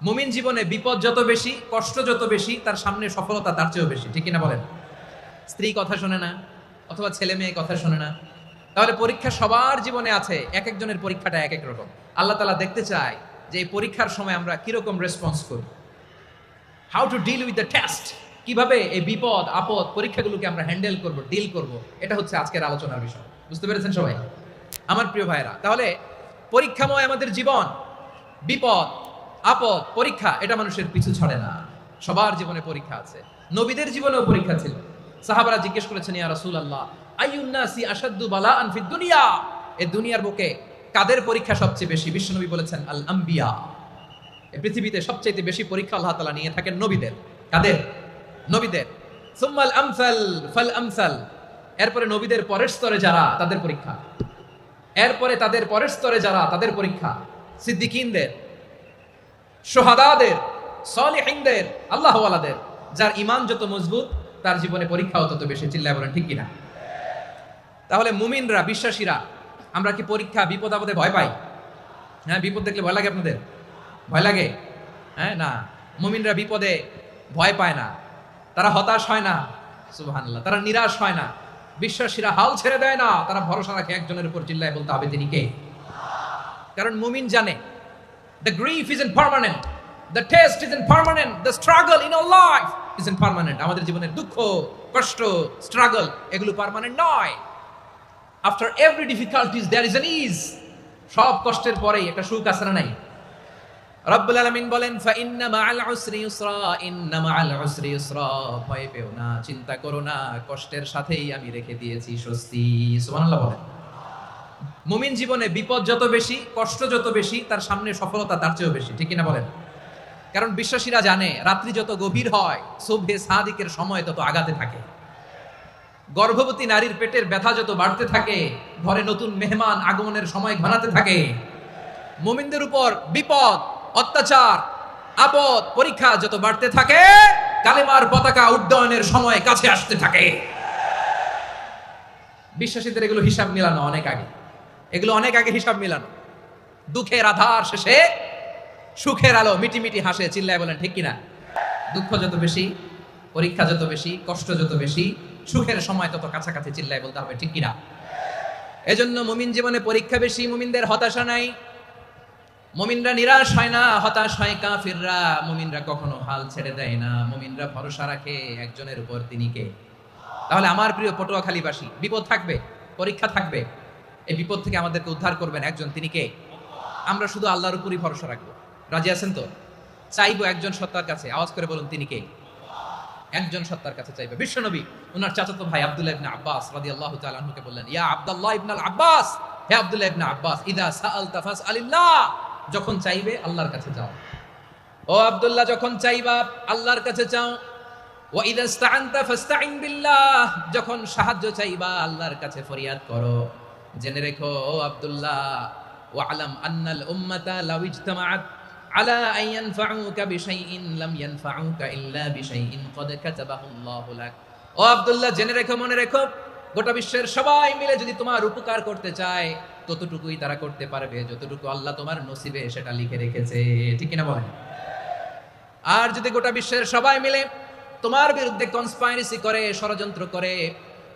মুমিন জীবনে বিপদ যত বেশি, কষ্ট যত বেশি, তার সামনে সফলতা তার চেয়েও বেশি। ঠিক কিনা বলেন? স্ত্রী কথা শোনে না, অথবা ছেলে মেয়ে কথা শোনে না। তাহলে পরীক্ষা সবার জীবনে আছে, এক একজনের পরীক্ষাটা এক এক রকম। আল্লাহ তাআলা দেখতে চায় যে এই পরীক্ষার সময় আমরা কিরকম রেসপন্স করি, how to deal with the test. কিভাবে এই বিপদ আপদ পরীক্ষাগুলোকে আমরা হ্যান্ডেল করব, ডিল করব, এটা হচ্ছে আজকের আলোচনার বিষয়। বুঝতে পেরেছেন সবাই? আমার প্রিয় ভাইরা, তাহলে পরীক্ষাময় আমাদের জীবন। বিপদ আপদ পরীক্ষা এটা মানুষের পিছু ছাড়ে না। সবার জীবনে পরীক্ষা আছে, নবীদের জীবনেও পরীক্ষা ছিল। সাহাবারা জিজ্ঞেস করেছেন, ইয়া রাসূলুল্লাহ, আইয়ুন নাসি আশাদ্দু বালাআন ফিদ দুনিয়া, এই দুনিয়ার বুকে কাদের পরীক্ষা সবচেয়ে বেশি? বিশ্বনবী বলেছেন, আল আম্বিয়া। এই পৃথিবীতে সবচেয়ে বেশি পরীক্ষা আল্লাহ তাআলা নিয়ে থাকেন নবীদের। কাদের? নবীদের। সুম্মাল আমসাল ফাল আমসাল, এরপরে নবীদের পরের স্তরে যারা, তাদের পরীক্ষা। এরপরে তাদের পরের স্তরে যারা, তাদের পরীক্ষা। সিদ্দিকিনদের, শোহাদাদের, সলিহিনদের, আল্লাহওয়ালাদের। যার ঈমান যত মজবুত, তার জীবনে পরীক্ষাও তত বেশি। চিল্লায় বলেন ঠিক কিনা? তাহলে মুমিনরা, বিশ্বাসীরা, আমরা কি পরীক্ষা বিপদ আপদে ভয় পাই? হ্যাঁ, বিপদ দেখলে ভয় লাগে আপনাদের? ভয় লাগে? হ্যাঁ, না। মুমিনরা বিপদে ভয় পায় না, তারা হতাশ হয় না। সুবহানাল্লাহ। তারা নিরাশ হয় না। বিশ্বাসীরা হাল ছেড়ে দেয় না, তারা ভরসা রাখে একজনের উপর। চিল্লায় বলতে হবে তিনি কে? কারণ মুমিন জানে the grief isn't permanent, the test isn't permanent, the struggle in our life isn't permanent. আমাদের জীবনের দুঃখ, কষ্ট, স্ট্রাগল এগুলো পার্মানেন্ট নয়। after every difficulties there is an ease. সব কষ্টের পরেই একটা সুখ আছে না নাই? রব্বুল আলামিন বলেন, ফা ইন্না মাআল উসরি ইউসরা, ইন্না মাআল উসরি ইউসরা। ভয় পেও না, চিন্তা করো না, কষ্টের সাথেই আমি রেখে দিয়েছি স্বস্তি। সুবহানাল্লাহ বলেন। মুমিন জীবনে বিপদ যত বেশি, কষ্ট যত বেশি, তার সামনে সফলতা তার চেয়েও বেশি। ঠিক কিনা বলেন? কারণ বিশ্বাসীরা জানে রাত্রি যত গভীর হয়, সুবহে সাদিকের সময় তত আগাতে থাকে। গর্ভবতী নারীর পেটের ব্যথা যত বাড়তে থাকে, ঘরে নতুন মেহমান আগমনের সময় ঘনাতে থাকে। মুমিনদের উপর বিপদ, অত্যাচার, আপদ, পরীক্ষা যত বাড়তে থাকে, কালেমার পতাকা উড্ডয়নের সময় কাছে আসতে থাকে। বিশ্বাসীদের এগুলো হিসাব মিলানো অনেক আগে, এগুলো অনেক আগে হিসাব মিলানো। দুঃখের আধার শেষে সুখের আলো মিটিমিটি হাসে। চিল্লায় বলেন ঠিক কিনা? দুঃখ যত বেশি, পরীক্ষা যত বেশি, কষ্ট যত বেশি, সুখের সময় তত কাছাকাছি। চিল্লায় বলতে হবে ঠিক কিনা? এজন্য মুমিন জীবনে পরীক্ষা বেশি, মুমিনদের হতাশা নাই। মুমিনরা নিরাশ হয় না, হতাশ হয় কাফিররা। মুমিনরা কখনো হাল ছেড়ে দেয় না, মুমিনরা ভরসা রাখে একজনের উপর, তিনি কে? তাহলে আমার প্রিয় পটুয়াখালীবাসী, বিপদ থাকবে, পরীক্ষা থাকবে, এই বিপদ থেকে আমাদেরকে উদ্ধার করবেন একজন, তিনি কে? আমরা শুধু আল্লাহর উপরই ভরসা রাখবো। রাজি আছেন তো? চাইবো একজন সত্তার কাছে। আওয়াজ করে বলুন তিনি কে? একজন সত্তার কাছে চাইবে। বিশ্বনবী ওনার চাচাতো ভাই আব্দুল্লাহ ইবনে আব্বাস রাদিয়াল্লাহু তাআলা আনহুকে বললেন, ইয়া আব্দুল্লাহ ইবনে আব্বাস, হে আব্দুল্লাহ ইবনে আব্বাস, ইদা সাআলতা ফাসআলিল্লাহ, যখন চাইবে আল্লাহর কাছে যাও। ও আব্দুল্লাহ, যখন চাইবা আল্লাহর কাছে চাও। ওয়া ইদা ইসতাআনতা ফাসতাইন বিল্লাহ, যখন সাহায্য চাইবা আল্লাহর কাছে ফরিয়াদ করো। জেনে রেখো ও আব্দুল্লাহ, ওয়া'লাম আন্নাল উম্মাতা লাউ ইজতামাআত আলা আন ইয়ানফাউকা বিশাইইন লাম ইয়ানফাউকা ইল্লা বিশাইইন ক্বাদ কাতাবাহু আল্লাহু লাক। ও আব্দুল্লাহ, জেনে রেখো, মনে রেখো, গোটা বিশ্বের সবাই মিলে যদি তোমার উপকার করতে চায়, ততটুকুই তারা করতে পারবে যতটুকু আল্লাহ তোমার নসিবে সেটা লিখে রেখেছে। ঠিক কিনা বলেন? আর যদি গোটা বিশ্বের সবাই মিলে তোমার বিরুদ্ধে কনস্পাইরেসি করে, ষড়যন্ত্র করে,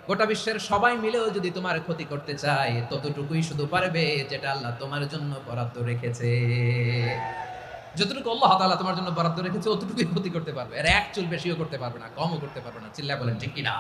গোটা বিশ্বের সবাই মিলেও যদি তোমার ক্ষতি করতে চায়, ততটুকুই শুধু পারবে যেটা আল্লাহ তোমার জন্য বরাদ্দ রেখেছে। যতটুকু আল্লাহ তাআলা তোমার জন্য বরাদ্দ রেখেছে, অতটুকুই ক্ষতি করতে পারবে। এর এক চুল বেশিও করতে পারবে না, কমও করতে পারবে না। চিল্লায় বলেন ঠিক কিনা?